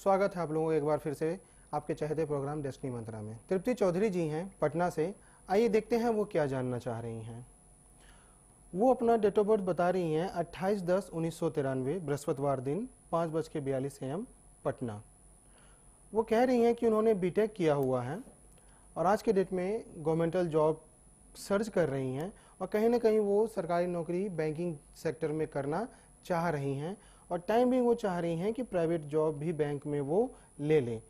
स्वागत है आप लोगों को एक बार फिर से आपके चहेते प्रोग्राम डेस्टिनी मंत्रा में। तृप्ति चौधरी जी हैं पटना से। आइए देखते हैं वो क्या जानना चाह रही हैं। वो अपना डेट ऑफ बर्थ बता रही हैं 28/10/1993 बृहस्पतिवार दिन 5:42 AM पटना। वो कह रही हैं कि उन्होंने बीटेक किया हुआ है और आज के डेट में गवर्नमेंटल जॉब सर्च कर रही हैं और कहीं ना कहीं वो सरकारी नौकरी बैंकिंग सेक्टर में करना चाह रही हैं और टाइम भी वो चाह रही हैं कि प्राइवेट जॉब भी बैंक में वो ले लें।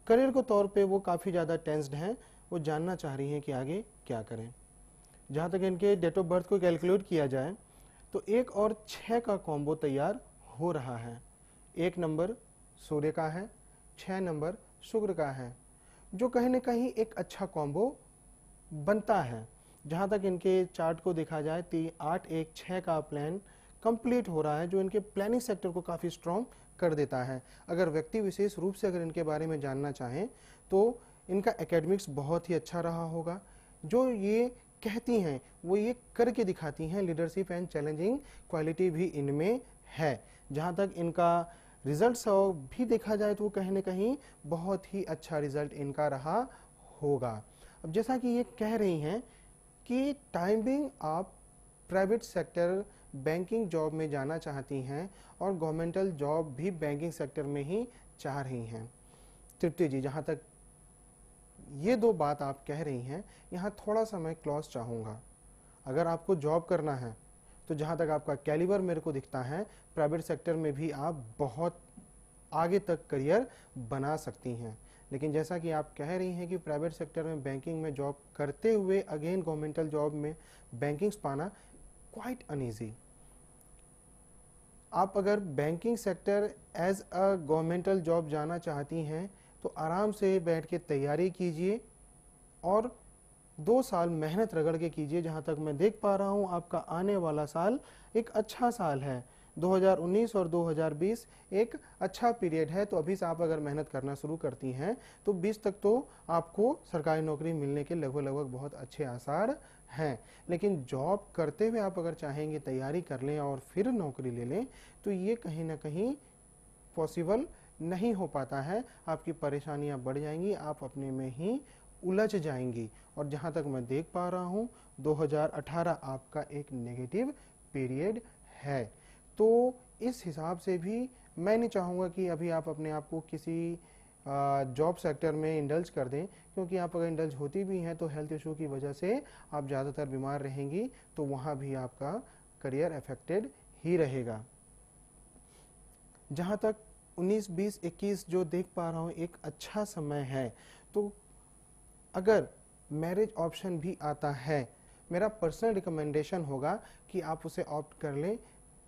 करियर के तौर पे वो काफ़ी ज़्यादा टेंस्ड हैं। वो जानना चाह रही हैं कि आगे क्या करें। जहाँ तक इनके डेट ऑफ बर्थ को कैलकुलेट किया जाए तो 1 और 6 का कॉम्बो तैयार हो रहा है। 1 नंबर सूर्य का है, 6 नंबर शुक्र का है, जो कहीं ना कहीं एक अच्छा कॉम्बो बनता है। जहाँ तक इनके चार्ट को देखा जाए 8-1-6 का प्लान कंप्लीट हो रहा है, जो इनके प्लानिंग सेक्टर को काफ़ी स्ट्रॉन्ग कर देता है। अगर व्यक्ति विशेष रूप से अगर इनके बारे में जानना चाहें तो इनका एकेडमिक्स बहुत ही अच्छा रहा होगा। जो ये कहती हैं वो ये करके दिखाती हैं। लीडरशिप एंड चैलेंजिंग क्वालिटी भी इनमें है। जहाँ तक इनका रिजल्ट भी देखा जाए तो कहीं ना कहीं बहुत ही अच्छा रिजल्ट इनका रहा होगा। अब जैसा कि ये कह रही हैं कि टाइमिंग आप प्राइवेट सेक्टर बैंकिंग जॉब में जाना चाहती हैं और गवर्नमेंटल जॉब भी बैंकिंग सेक्टर में ही चाह रही हैं। तृप्ति जी, जहाँ तक ये 2 बात आप कह रही हैं, यहाँ थोड़ा सा मैं क्लॉज चाहूँगा। अगर आपको जॉब करना है तो जहाँ तक आपका कैलिबर मेरे को दिखता है, प्राइवेट सेक्टर में भी आप बहुत आगे तक करियर बना सकती हैं। लेकिन जैसा कि आप कह रही हैं कि प्राइवेट सेक्टर में बैंकिंग में जॉब करते हुए अगेन गवर्नमेंटल जॉब में बैंकिंग्स पाना क्वाइट अनईजी। आप अगर banking sector as a governmental job जाना चाहती हैं तो आराम से बैठ के तैयारी कीजिए और 2 साल मेहनत रगड़ के कीजिए। जहाँ तक मैं देख पा रहा हूँ आपका आने वाला साल एक अच्छा साल है। 2019 और 2020 एक अच्छा पीरियड है। तो अभी से आप अगर मेहनत करना शुरू करती हैं तो 20 तक तो आपको सरकारी नौकरी मिलने के लगभग बहुत अच्छे आसार हैं। लेकिन जॉब करते हुए आप अगर चाहेंगे तैयारी कर लें और फिर नौकरी ले लें तो ये कहीं ना कहीं पॉसिबल नहीं हो पाता है। आपकी परेशानियां बढ़ जाएंगी, आप अपने में ही उलझ जाएंगी। और जहां तक मैं देख पा रहा हूं 2018 आपका एक नेगेटिव पीरियड है। तो इस हिसाब से भी मैं नहीं चाहूँगा कि अभी आप अपने आप को किसी जॉब सेक्टर में इंडल्ज कर दें, क्योंकि आप अगर इंडल्ज होती भी हैं तो हेल्थ इशू की वजह से आप ज़्यादातर बीमार रहेंगी, तो वहाँ भी आपका करियर अफेक्टेड ही रहेगा। जहाँ तक 19, 20, 21 जो देख पा रहा हूँ एक अच्छा समय है। तो अगर मैरिज ऑप्शन भी आता है, मेरा पर्सनल रिकमेंडेशन होगा कि आप उसे ऑप्ट कर लें,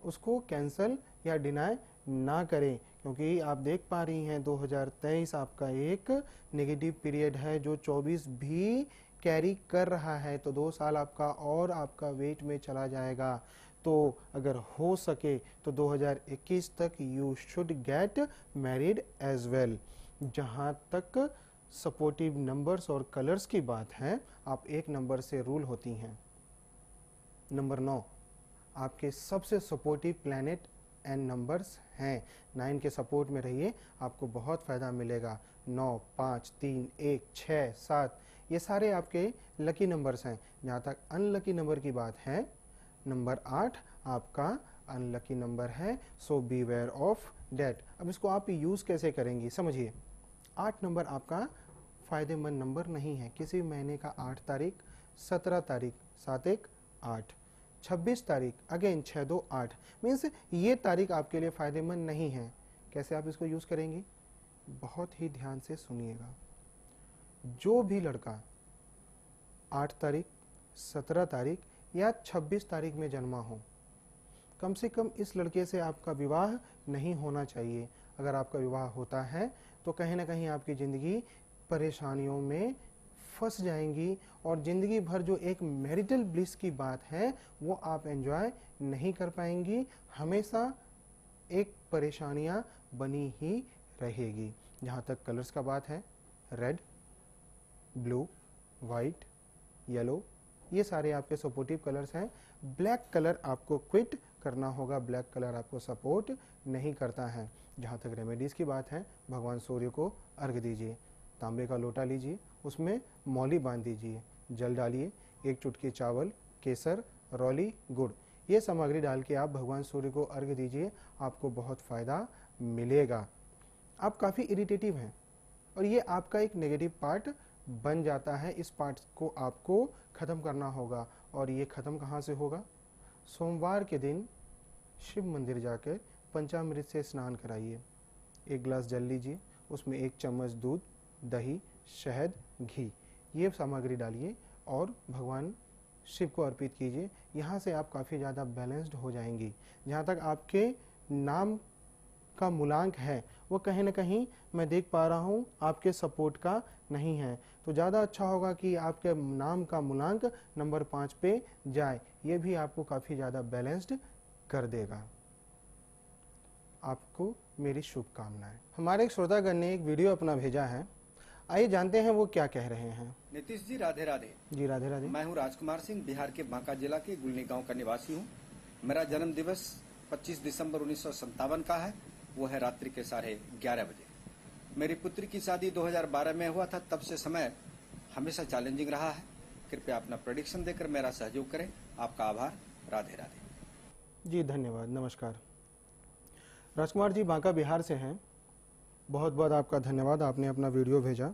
उसको कैंसिल या डिनाई ना करें। क्योंकि आप देख पा रही हैं 2023 आपका एक नेगेटिव पीरियड है जो 24 भी कैरी कर रहा है। तो 2 साल आपका और आपका वेट में चला जाएगा। तो अगर हो सके तो 2021 तक you should get married as well. जहाँ तक सपोर्टिव नंबर्स और कलर्स की बात है, आप 1 नंबर से रूल होती हैं। नंबर 9 आपके सबसे सपोर्टिव प्लैनेट एंड नंबर्स हैं। 9 के सपोर्ट में रहिए, आपको बहुत फ़ायदा मिलेगा। 9, 5, 3, 1, 6, 7 ये सारे आपके लकी नंबर्स हैं। जहाँ तक अनलकी नंबर की बात है, नंबर 8 आपका अनलकी नंबर है। सो बीवेयर ऑफ डेट। अब इसको आप यूज़ कैसे करेंगी समझिए। 8 नंबर आपका फ़ायदेमंद नंबर नहीं है। किसी महीने का 8 तारीख, 17 तारीख 7-1 8, 26 तारीख अगेन 6-2 8 मीन्स ये तारीख आपके लिए फ़ायदेमंद नहीं है। कैसे आप इसको यूज़ करेंगी, बहुत ही ध्यान से सुनिएगा। जो भी लड़का 8 तारीख, 17 तारीख या 26 तारीख में जन्मा हो, कम से कम इस लड़के से आपका विवाह नहीं होना चाहिए। अगर आपका विवाह होता है तो कहीं ना कहीं आपकी ज़िंदगी परेशानियों में फंस जाएंगी और ज़िंदगी भर जो एक मैरिटल ब्लिस की बात है वो आप एंजॉय नहीं कर पाएंगी। हमेशा एक परेशानियां बनी ही रहेगी। जहाँ तक कलर्स का बात है, रेड, ब्लू, वाइट, येलो ये सारे आपके सपोर्टिव कलर्स हैं। ब्लैक कलर आपको क्विट करना होगा, ब्लैक कलर आपको सपोर्ट नहीं करता है। जहाँ तक रेमेडीज़ की बात है, भगवान सूर्य को अर्घ दीजिए। तांबे का लोटा लीजिए, उसमें मौली बांध दीजिए, जल डालिए, 1 चुटकी चावल, केसर, रौली, गुड़, ये सामग्री डाल के आप भगवान सूर्य को अर्घ दीजिए। आपको बहुत फ़ायदा मिलेगा। आप काफ़ी इरिटेटिव हैं और ये आपका एक नेगेटिव पार्ट बन जाता है। इस पार्ट को आपको ख़त्म करना होगा। और ये ख़त्म कहाँ से होगा? सोमवार के दिन शिव मंदिर जाकर पंचामृत से स्नान कराइए। 1 गिलास जल लीजिए, उसमें 1 चम्मच दूध, दही, शहद, घी, ये सामग्री डालिए और भगवान शिव को अर्पित कीजिए। यहाँ से आप काफ़ी ज़्यादा बैलेंस्ड हो जाएंगी। जहाँ तक आपके नाम का मूलांक है वो कहीं ना कहीं मैं देख पा रहा हूँ आपके सपोर्ट का नहीं है, तो ज़्यादा अच्छा होगा कि आपके नाम का मूलांक नंबर 5 पे जाए। ये भी आपको काफ़ी ज़्यादा बैलेंस्ड कर देगा। आपको मेरी शुभकामनाएं। हमारे एक श्रोतागण ने एक वीडियो अपना भेजा है, आइए जानते हैं वो क्या कह रहे हैं। नीतीश जी, राधे राधे। जी राधे राधे। मैं हूं राजकुमार सिंह, बिहार के बांका जिला के गुलनी गांव का निवासी हूं। मेरा जन्म दिवस 25 दिसंबर 1957 का है, वो है रात्रि के 11:30 बजे। मेरी पुत्री की शादी 2012 में हुआ था, तब से समय हमेशा चैलेंजिंग रहा है। कृपया अपना प्रेडिक्शन देकर मेरा सहयोग करें। आपका आभार। राधे राधे। जी धन्यवाद, नमस्कार। राजकुमार जी बांका बिहार से हैं, बहुत बहुत आपका धन्यवाद, आपने अपना वीडियो भेजा।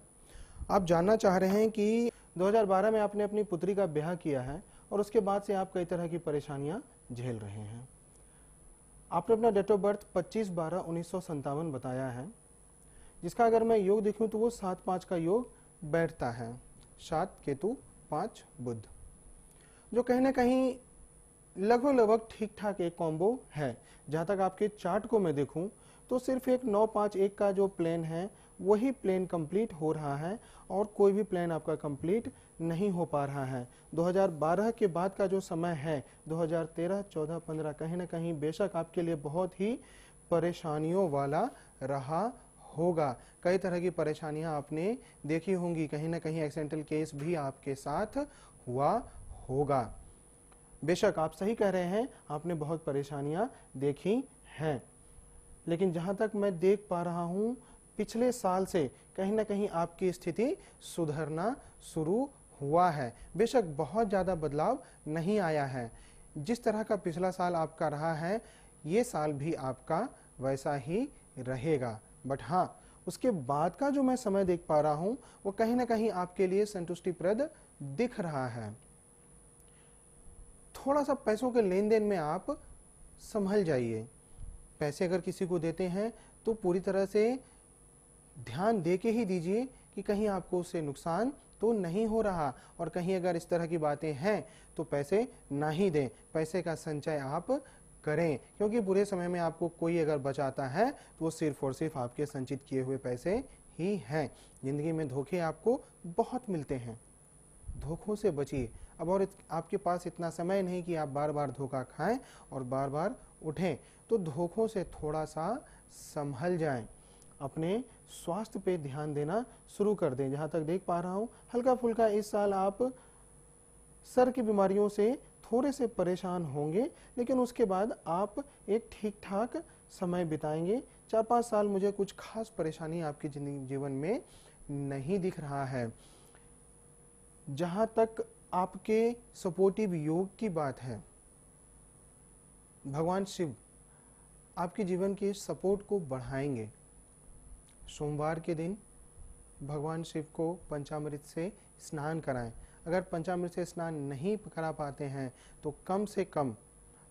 आप जानना चाह रहे हैं कि 2012 में आपने अपनी पुत्री का ब्याह किया है और उसके बाद से आप कई तरह की परेशानियां झेल रहे हैं। आपने अपना डेट ऑफ बर्थ 25/12/1957 बताया है, जिसका अगर मैं योग देखूं तो वो 7-5 का योग बैठता है। 7 केतु 5 बुध, जो कहीं ना कहीं लगभग ठीक ठाक एक कॉम्बो है। जहाँ तक आपके चार्ट को मैं देखूं तो सिर्फ एक 9-5-1 का जो प्लेन है वही प्लेन कंप्लीट हो रहा है और कोई भी प्लेन आपका कंप्लीट नहीं हो पा रहा है। 2012 के बाद का जो समय है 2013, 14, 15 कहीं ना कहीं बेशक आपके लिए बहुत ही परेशानियों वाला रहा होगा। कई तरह की परेशानियां आपने देखी होंगी, कहीं ना कहीं एक्सीडेंटल केस भी आपके साथ हुआ होगा। बेशक आप सही कह रहे हैं, आपने बहुत परेशानियां देखी हैं, लेकिन जहां तक मैं देख पा रहा हूं पिछले साल से कहीं ना कहीं आपकी स्थिति सुधरना शुरू हुआ है। बेशक बहुत ज़्यादा बदलाव नहीं आया है। जिस तरह का पिछला साल आपका रहा है ये साल भी आपका वैसा ही रहेगा। बट हाँ, उसके बाद का जो मैं समय देख पा रहा हूं वो कहीं ना कहीं आपके लिए संतुष्टिप्रद दिख रहा है। थोड़ा सा पैसों के लेन देन में आप संभल जाइए। पैसे अगर किसी को देते हैं तो पूरी तरह से ध्यान दे के ही दीजिए कि कहीं आपको उससे नुकसान तो नहीं हो रहा, और कहीं अगर इस तरह की बातें हैं तो पैसे ना ही दें। पैसे का संचय आप करें, क्योंकि बुरे समय में आपको कोई अगर बचाता है तो वो सिर्फ और सिर्फ आपके संचित किए हुए पैसे ही हैं। जिंदगी में धोखे आपको बहुत मिलते हैं, धोखों से बचिए। अब और आपके पास इतना समय नहीं कि आप बार बार धोखा खाएं और बार बार उठें, तो धोखों से थोड़ा सा संभल जाएं। अपने स्वास्थ्य पे ध्यान देना शुरू कर दें। जहां तक देख पा रहा हूं हल्का फुल्का इस साल आप सर की बीमारियों से थोड़े से परेशान होंगे, लेकिन उसके बाद आप एक ठीक ठाक समय बिताएंगे। 4-5 साल मुझे कुछ खास परेशानी आपके जीवन में नहीं दिख रहा है। जहां तक आपके सपोर्टिव योग की बात है, भगवान शिव आपके जीवन के सपोर्ट को बढ़ाएंगे। सोमवार के दिन भगवान शिव को पंचामृत से स्नान कराएं। अगर पंचामृत से स्नान नहीं करा पाते हैं तो कम से कम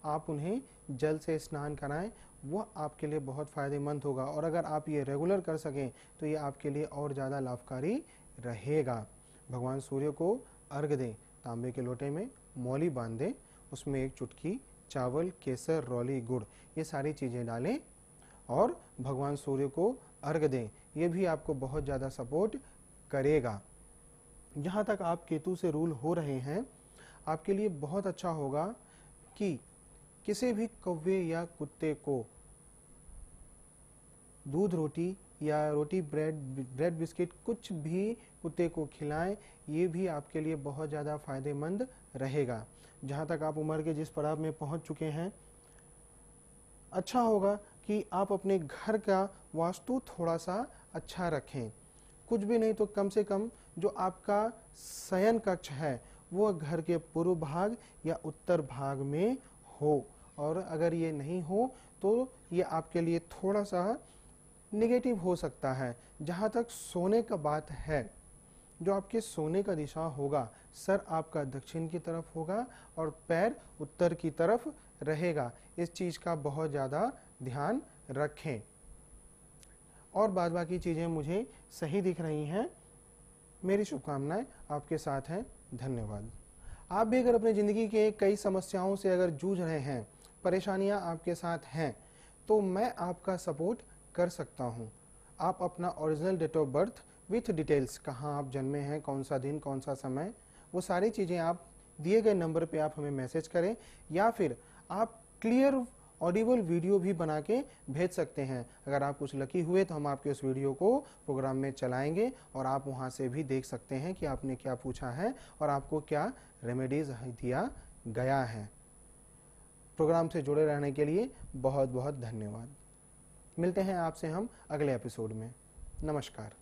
आप उन्हें जल से स्नान कराएं, वो आपके लिए बहुत फ़ायदेमंद होगा। और अगर आप ये रेगुलर कर सकें तो ये आपके लिए और ज़्यादा लाभकारी रहेगा। भगवान सूर्य को अर्घ दें, तांबे के लोटे में मौली बांध दें, उसमें 1 चुटकी चावल, केसर, रौली, गुड़, ये सारी चीज़ें डालें और भगवान सूर्य को अर्घ दें। ये भी आपको बहुत ज़्यादा सपोर्ट करेगा। जहाँ तक आप केतु से रूल हो रहे हैं, आपके लिए बहुत अच्छा होगा कि किसी भी कौवे या कुत्ते को दूध रोटी या रोटी ब्रेड बिस्किट कुछ भी कुत्ते को खिलाएं, ये भी आपके लिए बहुत ज़्यादा फायदेमंद रहेगा। जहाँ तक आप उम्र के जिस पड़ाव में पहुँच चुके हैं, अच्छा होगा कि कि आप अपने घर का वास्तु थोड़ा सा अच्छा रखें। कुछ भी नहीं तो कम से कम जो आपका शयन कक्ष है वो घर के पूर्व भाग या उत्तर भाग में हो, और अगर ये नहीं हो तो ये आपके लिए थोड़ा सा नेगेटिव हो सकता है। जहाँ तक सोने का बात है, जो आपके सोने का दिशा होगा, सर आपका दक्षिण की तरफ होगा और पैर उत्तर की तरफ रहेगा। इस चीज़ का बहुत ज़्यादा ध्यान रखें। और बाद बाकी चीज़ें मुझे सही दिख रही हैं। मेरी शुभकामनाएं आपके साथ हैं। धन्यवाद। आप भी अगर अपनी ज़िंदगी के कई समस्याओं से अगर जूझ रहे हैं, परेशानियां आपके साथ हैं, तो मैं आपका सपोर्ट कर सकता हूं। आप अपना original date of birth with details, कहाँ आप जन्मे हैं, कौन सा दिन, कौन सा समय, वो सारी चीज़ें आप दिए गए नंबर पे आप हमें मैसेज करें, या फिर आप क्लियर ऑडिबल वीडियो भी बना के भेज सकते हैं। अगर आप कुछ लकी हुए तो हम आपके उस वीडियो को प्रोग्राम में चलाएंगे और आप वहां से भी देख सकते हैं कि आपने क्या पूछा है और आपको क्या रेमेडीज दिया गया है। प्रोग्राम से जुड़े रहने के लिए बहुत बहुत धन्यवाद। मिलते हैं आपसे हम अगले एपिसोड में। नमस्कार।